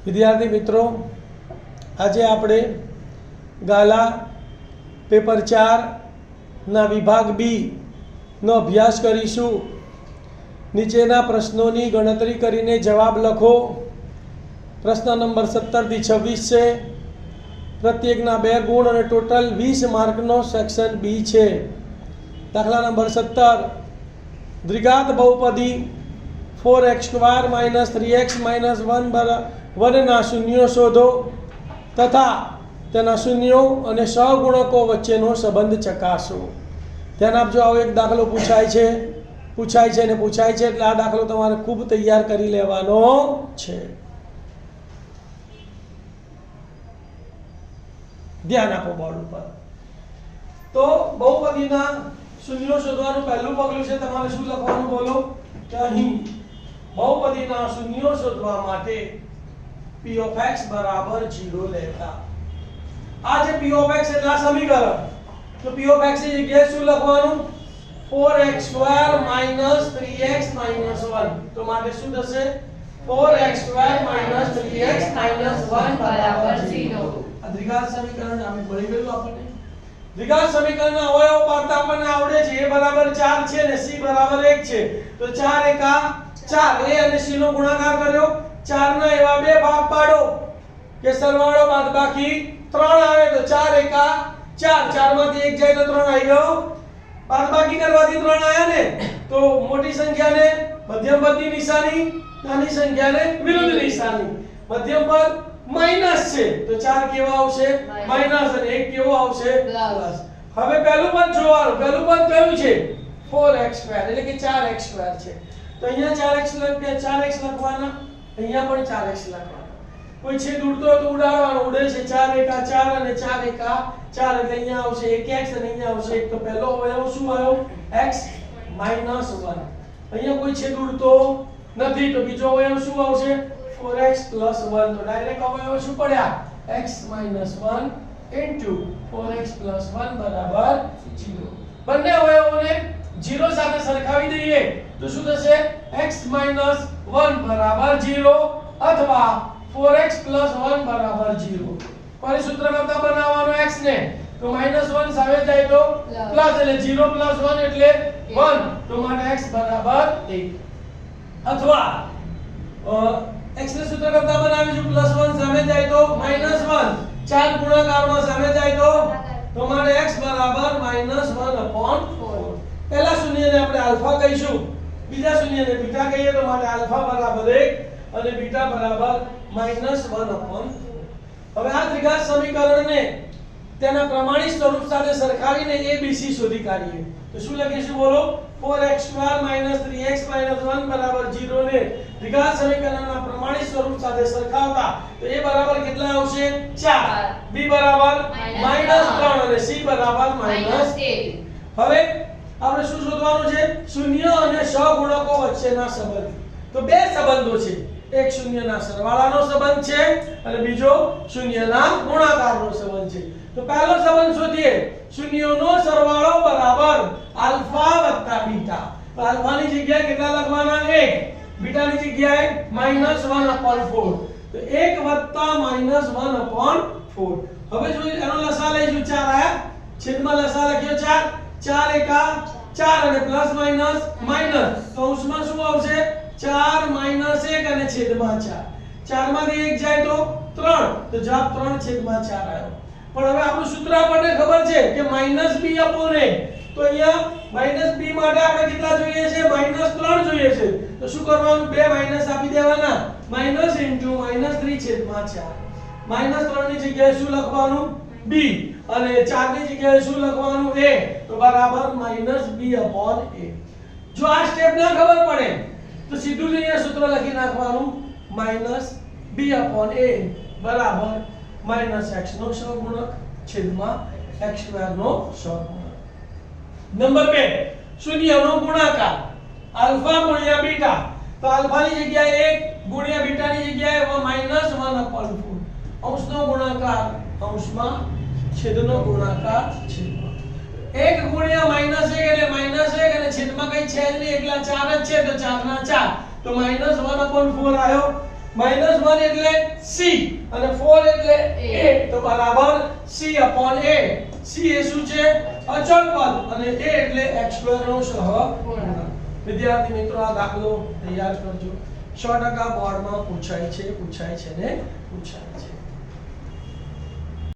વિદ્યાર્થી મિત્રો, આજે આપણે ગાલા પેપર 4ના વિભાગ બીનો અભ્યાસ કરીશું. નીચેના પ્રશ્નોની ગણતરી કરીને જવાબ લખો. પ્રશ્ન નંબર 17 થી 26 છે. પ્રત્યેકના 2 ગુણ અને ટોટલ 20 માર્કનો સેક્શન બી છે. દાખલા નંબર 17, દ્વિઘાત બહુપદી 4x² - 3x - 1 ના શૂન્યો શોધો તથા તેના શૂન્યો અને સહગુણકો વચ્ચેનો સંબંધ ચકાસો. ધ્યાન આપજો, આવો એક દાખલો પૂછાય છે એટલે આ દાખલો તમારે ખૂબ તૈયાર કરી લેવાનો છે. ધ્યાન આપો બોર્ડ ઉપર. તો બહુપદીના શૂન્યો શોધવાનું પહેલું પગલું છે. તમારે શું લખવાનું બોલો કે અહીં બહુપદીના શૂન્યો શોધવા માટે p of x બરાબર 0 લેતા. આ જે p of x એટલે આ સમીકરણ, તો p of x ની જગ્યાએ શું લખવાનું? 4x² - 3x - 1. તો માટે શું થશે? 4x² - 3x - 1 બરાબર 0. આ દ્વિઘાત સમીકરણ આપણે ભણી ગયું. આપણને દ્વિઘાત સમીકરણના અવયવો પાડતા આપણને આવડે છે. a બરાબર 4 છે અને c બરાબર 1 છે. તો 4 એકા 4, a અને c નો ગુણાકાર કર્યો. 4 ના એવા બે ભાગ પાડો કે સરવાળો બાદબાકી 3 આવે. તો 4 એકા 4, 4 માંથી 1 જાય તો 3 આવી ગયો. બાદબાકી કરવાથી 3 આયા ને. તો મોટી સંખ્યાને મધ્યમ પદની નિશાની, નાની સંખ્યાને વિરુદ્ધ નિશાની. મધ્યમ પદ માઈનસ છે તો 4 કેવા આવશે? માઈનસ, અને 1 કેવો આવશે? પ્લસ. હવે પહેલું પદ જોવાનું. પહેલું પદ કયું છે? 4x² એટલે કે 4x² છે. તો અહીંયા 4x લખવાના, અહીંયા પણ 4x લખવાના. કોઈ છેદ ઉડતો હોય તો ઉડાડવાનો. ઉડે છે 4 એકા 4 અને 4 એકા 4 એટલે અહીંયા આવશે 1x અને અહીંયા આવશે 1. તો પહેલો અવયવ શું આવ્યો? x - 1. અહીંયા કોઈ છેદ ઉડતો નથી તો બીજો અવયવ શું આવશે? 4x + 1. તો ડાયરેક્ટ અવયવ શું પડ્યા? x - 1 * 4x + 1 બરાબર 0. બંને અવયવોને 0 સાથે સરખાવી દઈએ તો શું થશે? x - 1 બરાબર 0 અથવા 4x + 1 બરાબર 0. ફરી સૂત્ર કરતા બનાવવાનો x ને. તો -1 સામે જાય તો પ્લસ, એટલે 0 + 1 એટલે 1. તો માટે x બરાબર 1. અથવા x ને સૂત્ર કરતા બનાવીશું. +1 સામે જાય તો -1, 4 ગુણાકારમાં સામે જાય તો માટે x બરાબર -1/4. પહેલા શૂન્યને આપણે આલ્ફા કહીશું, બીજા શૂન્યને બીટા કહીએ. તો માટે આલ્ફા બરાબર 1 અને બીટા બરાબર -1/4. હવે આ દ્વિઘાત સમીકરણને તેના પ્રમાણિત સ્વરૂપ સાથે સરખાવીને abc શોધી કાઢીએ. તો શું લખીશું બોલો? 4x² - 3x - 1 બરાબર 0 ને દ્વિઘાત સમીકરણના પ્રમાણિત સ્વરૂપ સાથે સરખાવતા તો a બરાબર કેટલા આવશે? 4, b બરાબર -3 અને c બરાબર -1. હવે આપણે શું શોધવાનું છે? શૂન્ય અને સહગુણકો વચ્ચેના સંબંધ. તો બે સંબંધો છે. એક શૂન્યના સરવાળાનો સંબંધ છે અને બીજો શૂન્યના ગુણાકારનો સંબંધ છે. તો પહેલો સંબંધ શોધીએ. શૂન્યોનો સરવાળો બરાબર આલ્ફા વત્તા બીટા. તો આલ્ફાની જગ્યાએ કેટલા લખવાના? 1. બીટાની જગ્યાએ -1/4. તો 1 વત્તા -1/4. હવે જો એનો લસા લઈશું 4 આયા, છેદમાં લસા લખ્યો 4, 4 એકા 4 અને પ્લસ માઈનસ. તો અંશમાં શું આવશે? 4 - 1 અને છેદમાં 4. 4 માંથી 1 જાય તો 3. તો જવાબ 3/4 આવ્યો. પણ હવે આપણું સૂત્ર આપણને ખબર છે કે -b/a. તો અહીંયા -b માટે આપણે કેટલા જોઈએ છે? -3 જોઈએ છે. તો શું કરવાનું? બે માઈનસ આપી દેવાના. -(-3/4) -3 ની જગ્યાએ શું લખવાનું? b અને 4 ની જગ્યાએ શું લખવાનું? a. તો બરાબર -b/a. જો આ સ્ટેપ ના ખબર પડે તો સીધું જ અહીંયા સૂત્ર લખી નાખવાનું. -b/a બરાબર -x નો સહગુણક છેદમાં x² નો સહગુણક. નંબર 2, શૂન્યનો ગુણાકાર. આલ્ફા ગુણ્યા બીટા. તો આલ્ફાની જગ્યાએ 1 ગુણ્યા બીટાની જગ્યાએ -1/4. અંશનો ગુણાકાર અંશમાં, છેદનો ગુણાકાર છેદમાં. 1 ગુણ્યા -1 એટલે -1 અને છેદમાં કઈ છે જ નહીં, એકલા 4 જ છે. તો 4 ના 4 તો -1/4 આવ્યો. -1 એટલે c અને 4 એટલે a, તો બરાબર c/a. c એ શું છે? અચળ પદ અને a એટલે x² નો સહગુણક. વિદ્યાર્થી મિત્રો આ દાખલો તૈયાર કરજો. 100% બોર્ડમાં પૂછાય છે ને પૂછાય છે.